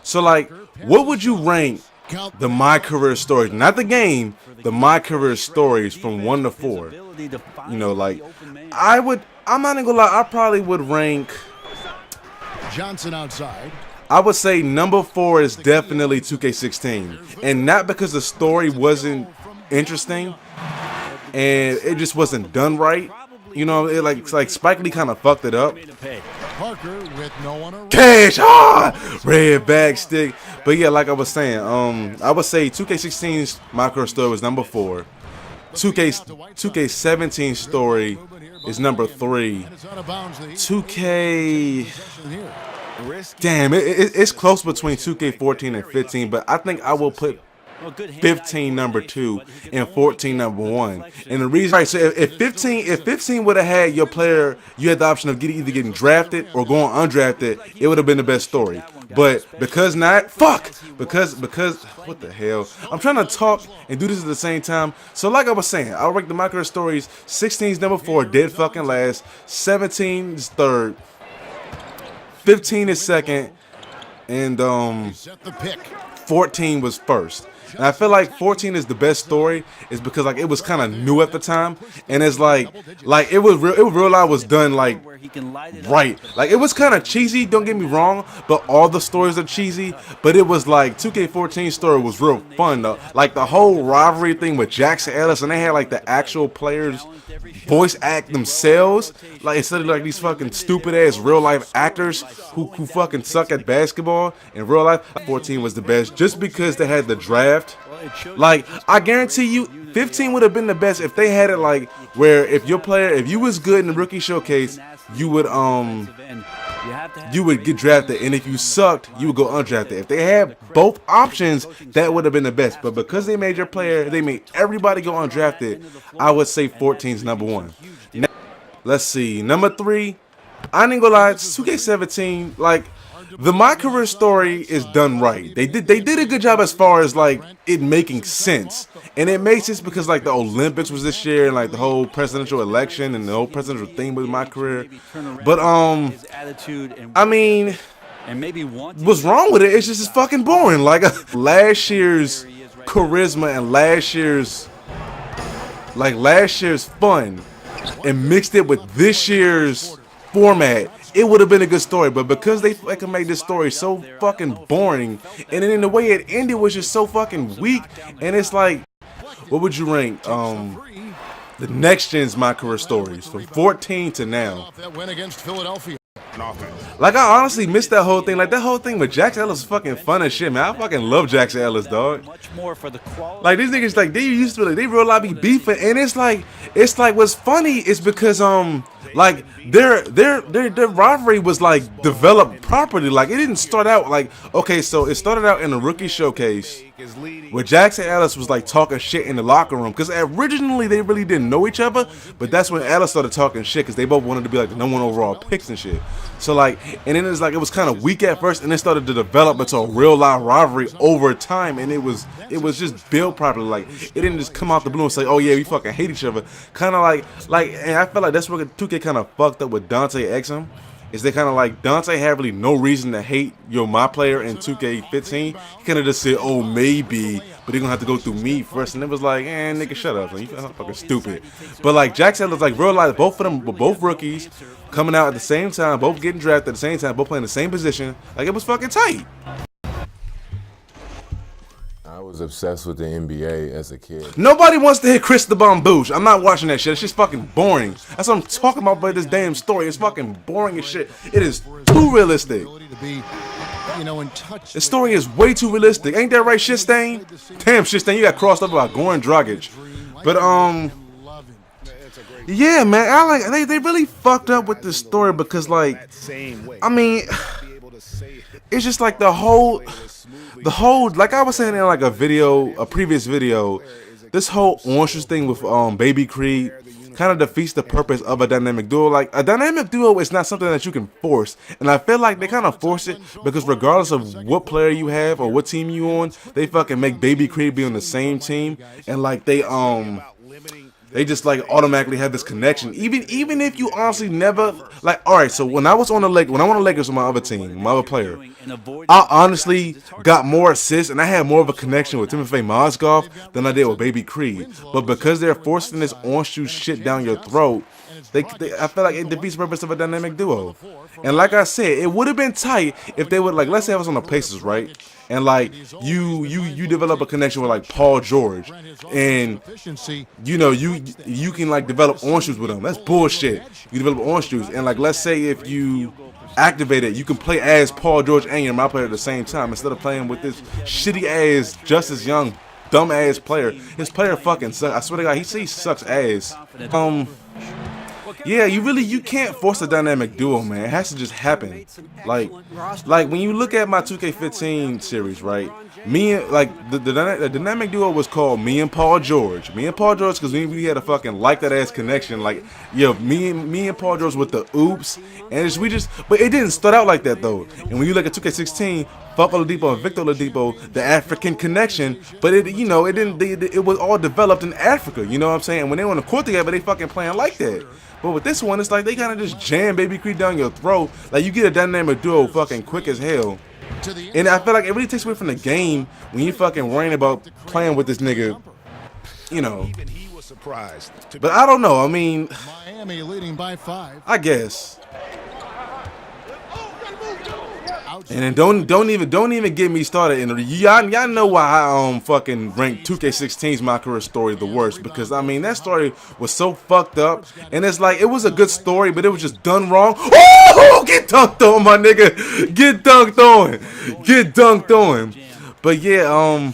So like, what would you rank the My Career stories, not the game, the My Career stories from 1 to 4? You know, like, I'm not gonna lie, I probably would rank, Johnson outside. I would say number 4 is definitely 2K16. And not because the story wasn't interesting and it just wasn't done right. You know, like Spike Lee kind of fucked it up. Parker with no one around. Cash, red back stick. But yeah, like I was saying, I would say 2K16's My Career story was number 4. 2K17 story is number 3. 2K, damn, it's close between 2K14 and 15, but I think I will put 15 number 2 and 14 number 1. And the reason, right, so if 15 would have had your player, you had the option of either getting drafted or going undrafted, it would have been the best story. But because not, because what the hell? I'm trying to talk and do this at the same time. So like I was saying, I'll rank the My Career stories. 16 is number 4, dead fucking last. 17 is 3rd. 15 is 2nd, and 14 was 1st. And I feel like 14 is the best story, is because like it was kind of new at the time, and it's like it was real life was done like right. Like it was kind of cheesy, don't get me wrong, but all the stories are cheesy. But it was like 2K14 story was real fun though. Like the whole rivalry thing with Jackson Ellis, and they had like the actual players voice act themselves, like instead of like these fucking stupid ass real life actors who fucking suck at basketball in real life. 14 was the best just because they had the draft. Like I guarantee you 15 would have been the best if they had it like where if you was good in the rookie showcase, you would get drafted, and if you sucked, you would go undrafted. If they had both options, that would have been the best. But because they made your player, they made everybody go undrafted, I would say 14 is number 1. Now, let's see, number 3, I ain't gonna lie, 2K17, like the My Career story is done right. They did a good job as far as like it making sense. And it makes sense because like the Olympics was this year and like the whole presidential election and the whole presidential thing with My Career. But I mean, what's wrong with it? It's just fucking boring. Like last year's charisma and last year's fun and mixed it with this year's format, it would have been a good story. But because they fucking made this story so fucking boring, and then in the way it ended was just so fucking weak, and it's like, what would you rank the next gen's My Career stories from 14 to now? Like I honestly missed that whole thing. Like that whole thing with Jackson Ellis was fucking fun as shit, man. I fucking love Jackson Ellis, dog. Like these niggas, like they used to, like, they real life be beefing, and it's like what's funny is because like their rivalry was like developed properly. Like it didn't start out like, okay, so it started out in a rookie showcase where Jackson Ellis was like talking shit in the locker room, because originally they really didn't know each other, but that's when Ellis started talking shit because they both wanted to be like the #1 overall picks and shit. So like, and then it's like it was kind of weak at first, and it started to develop into a real life rivalry over time, and it was just built properly. Like it didn't just come out the blue and say, oh yeah, we fucking hate each other. Kind of like, and I feel like that's where 2K kind of fucked up with Dante Exum. Is they kind of like Dante had really no reason to hate my player in 2K15. He kind of just said, oh maybe, but they're gonna have to go through me first, and it was like, nigga, shut up, man. You fucking stupid. But like Jackson was like real life, both of them were both rookies coming out at the same time, both getting drafted at the same time, both playing the same position. Like it was fucking tight. I was obsessed with the NBA as a kid. Nobody wants to hit Chris the Bamboosh. I'm not watching that shit. It's just fucking boring. That's what I'm talking about this damn story. It's fucking boring as shit. It is too realistic. The story is way too realistic. Ain't that right, Shit Stain? Damn, Shit Stain, you got crossed up by Goran Dragic. But yeah, man, I like they really fucked up with this story because like, I mean, it's just like the whole, like I was saying in like a previous video, this whole orange thing with Baby Creed kind of defeats the purpose of a dynamic duo. Like a dynamic duo is not something that you can force, and I feel like they kind of force it because regardless of what player you have or what team you on, they fucking make Baby Creed be on the same team, and like they They just like automatically have this connection, even if you honestly never like. All right, so when I was on the Lakers with my other team, my other player, I honestly got more assists and I had more of a connection with Timofey Mozgov than I did with Baby Creed. But because they're forcing this orange juice shit down your throat, I feel like it defeats the purpose of a dynamic duo. And like I said, it would have been tight if they would like. Let's say I was on the Pacers, right? And like you develop a connection with like Paul George, and you can like develop orange juice with him. That's bullshit. You develop orange juice, and like let's say if you activate it, you can play as Paul George and your my player at the same time instead of playing with this shitty ass Justice Young dumb ass player. His player fucking sucks. I swear to God, he sucks ass. Yeah, you can't force a dynamic duo, man. It has to just happen. Like when you look at my 2K15 series, right? Me and like the dynamic duo was called me and Paul George. Me and Paul George, because we had a fucking like that ass connection. Like, yo, me and Paul George with the oops, and but it didn't start out like that though. And when you look at 2K16, Fuck Oladipo and Victor Oladipo, the African connection, but it didn't. It was all developed in Africa. You know what I'm saying? And when they on the court together, they fucking playing like that. But with this one, it's like they kind of just jam Baby Creed down your throat. Like you get a dynamic duo fucking quick as hell. And I feel like it really takes away from the game when you fucking worrying about playing with this nigga, you know. But I don't know. I mean, Miami leading by 5. I guess. And then don't even get me started. And y'all know why I fucking ranked 2K16's MyCareer story the worst, because I mean that story was so fucked up, and it's like it was a good story, but it was just done wrong. Oh, get dunked on, my nigga, get dunked on. But yeah,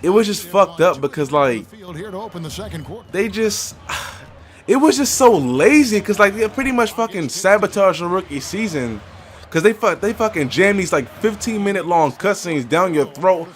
it was just fucked up because like it was just so lazy, because like they pretty much fucking sabotaged the rookie season. Cause they fucking jam these like 15-minute long cutscenes down your throat,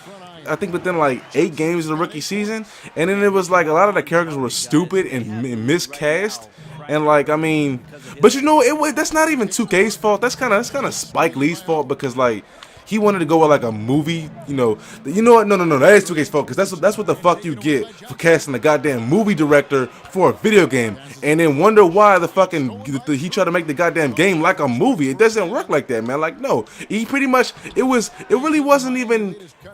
I think within like 8 games of the rookie season, and then it was like a lot of the characters were stupid and miscast, and like I mean, but you know that's not even 2K's fault. That's kind of Spike Lee's fault, because like he wanted to go with like a movie, you know what? No, that is 2K's fault, because that's what the fuck you get for casting a goddamn movie director for a video game, and then wonder why he tried to make the goddamn game like a movie. It doesn't work like that, man. Like no, he pretty much it wasn't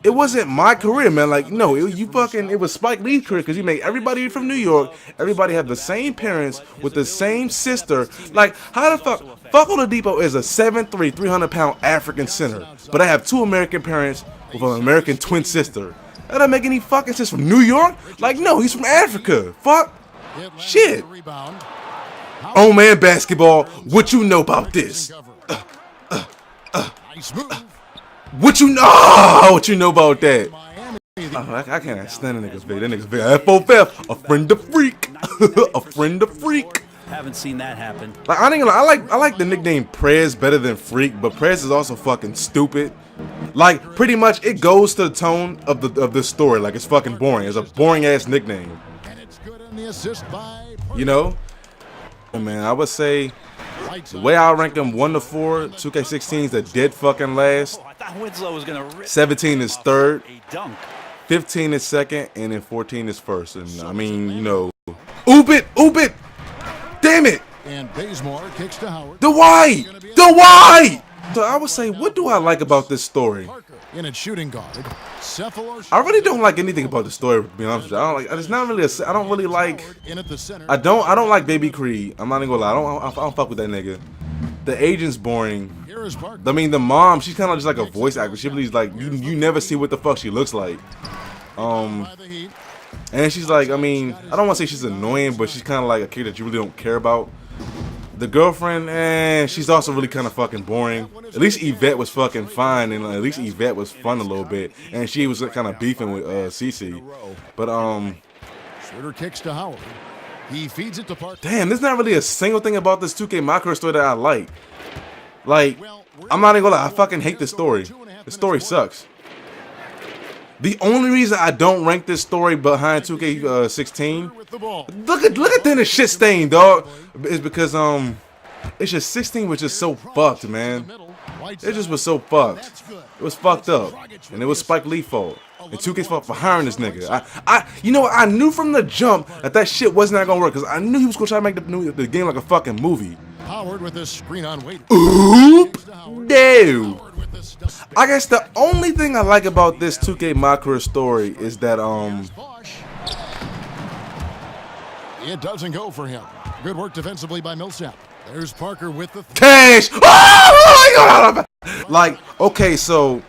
MyCareer, man. Like no, it was Spike Lee's career, because he made everybody from New York, everybody have the same parents with the same sister. Like how the fuck Oladipo is a 7'3", 300-pound African center, but I have 2 American parents with an American twin sister. That doesn't make any fucking sense. From New York? Like, no, he's from Africa. Fuck. Shit. Oh, man, basketball. What you know about this? What you know about that? I can't stand that nigga's video. That nigga's video. FOF. A friend of freak. A friend of freak. Haven't seen that happen. Like I like the nickname Prez better than Freak, but Prez is also fucking stupid. Like pretty much it goes to the tone of the story. Like it's fucking boring. It's a boring ass nickname. You know? And man, I would say the way I rank them 1 to 4, 2K16 is the dead fucking last. 17 is third. 15 is second, and then 14 is first. And I mean, you know, oop it. Damn it! And Bazemore kicks to Howard. The white. So I would say, what do I like about this story? In its shooting guard, I really don't like anything about the story, to be honest with you. I don't like Baby Creed. I'm not even gonna lie. I don't fuck with that nigga. The agent's boring. I mean, the mom, she's kind of just like a voice actor. She really like you never see what the fuck she looks like. And she's like, I mean, I don't want to say she's annoying, but she's kind of like a kid that you really don't care about. The girlfriend, she's also really kind of fucking boring. At least Yvette was fucking fine, and at least Yvette was fun a little bit, and she was kind of beefing with Cece. But Schroeder kicks to Howard. He feeds it to Parker. Damn, there's not really a single thing about this 2K MyCareer story that I like. Like, I'm not even gonna lie, I fucking hate this story. The story sucks. The only reason I don't rank this story behind 2K16, look at Dennis shit stain, dog, is because it's just 16 was just so fucked, man. It just was so fucked. It was fucked up, and it was Spike Lee's fault. And 2K's fault for hiring this nigga. You know what? I knew from the jump that shit was not gonna work because I knew he was gonna try to make the game like a fucking movie. Howard with this screen on wait. Oop, dude. I guess the only thing I like about this 2K MyCareer story is that it doesn't go for him. Good work defensively by Millsap. There's Parker with the cash. Oh, like, okay, so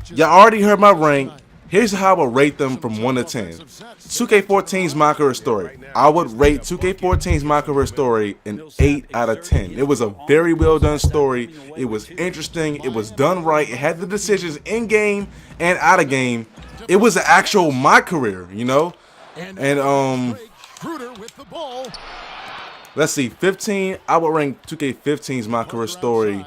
y'all already heard my rank. Here's how I would rate them from 1 to 10. 2K14's MyCareer story. I would rate 2K14's MyCareer story an 8 out of 10. It was a very well done story. It was interesting. It was done right. It had the decisions in game and out of game. It was an actual MyCareer, you know. And let's see, 15. I would rank 2K15's MyCareer story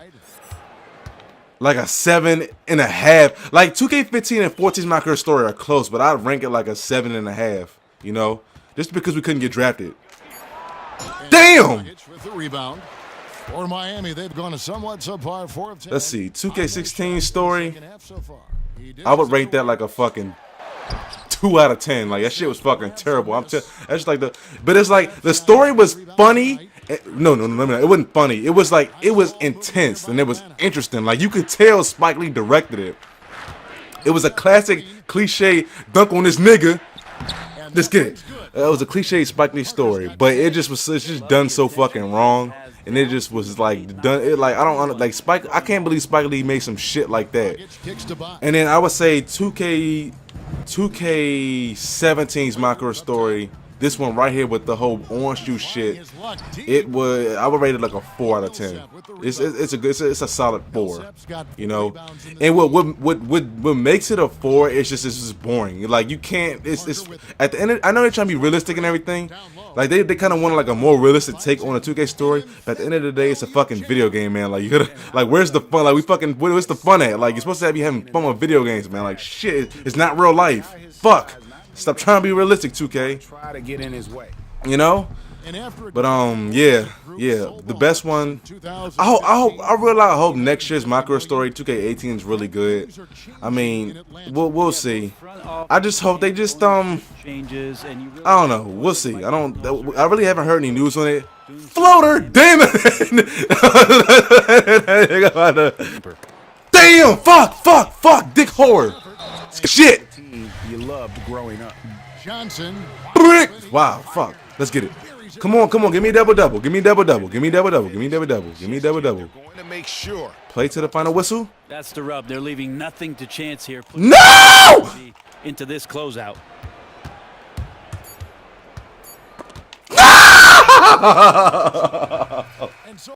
like a 7.5. Like 2K15 and 14's MyCareer story are close, but I'd rank it like a 7.5. You know, just because we couldn't get drafted. Damn. For Miami, they've gone a somewhat subpar 4 of 10. Let's see, 2K16 story. I would rate that like a fucking 2 out of 10. Like that shit was fucking terrible. That's just like but it's like the story was funny. No, it wasn't funny. It was like, it was intense and it was interesting. Like you could tell Spike Lee directed it. It was a classic cliche dunk on this nigga. Let's get it. It was a cliche Spike Lee story, but it's just done so fucking wrong, and it just was like done. It like I don't like Spike. I can't believe Spike Lee made some shit like that. And then I would say 2K17's MyCareer story. This one right here with the whole orange juice shit, I would rate it like a 4 out of 10. It's a solid 4, you know. And what makes it a 4 is it's just boring. Like you can't. It's at the end. I know they're trying to be realistic and everything. Like they kind of want like a more realistic take on a 2K story. But at the end of the day, it's a fucking video game, man. Like you gotta, like where's the fun? Like where's the fun at? Like you're supposed to be having fun with video games, man. Like shit, it's not real life. Fuck. Stop trying to be realistic, 2K. Try to get in his way. You know? But yeah. The best one. I hope next year's MyCareer story 2K18 is really good. I mean, we'll see. I just hope they just I don't know. We'll see. I really haven't heard any news on it. Floater, damn it! Damn! Fuck! Dick whore. Shit. You loved growing up. Johnson. Wow, fuck. Let's get it. Come on. Give me a double. Give me a double. Going to make sure. Play to the final whistle. That's the rub. They're leaving nothing to chance here. No! Into this closeout. No!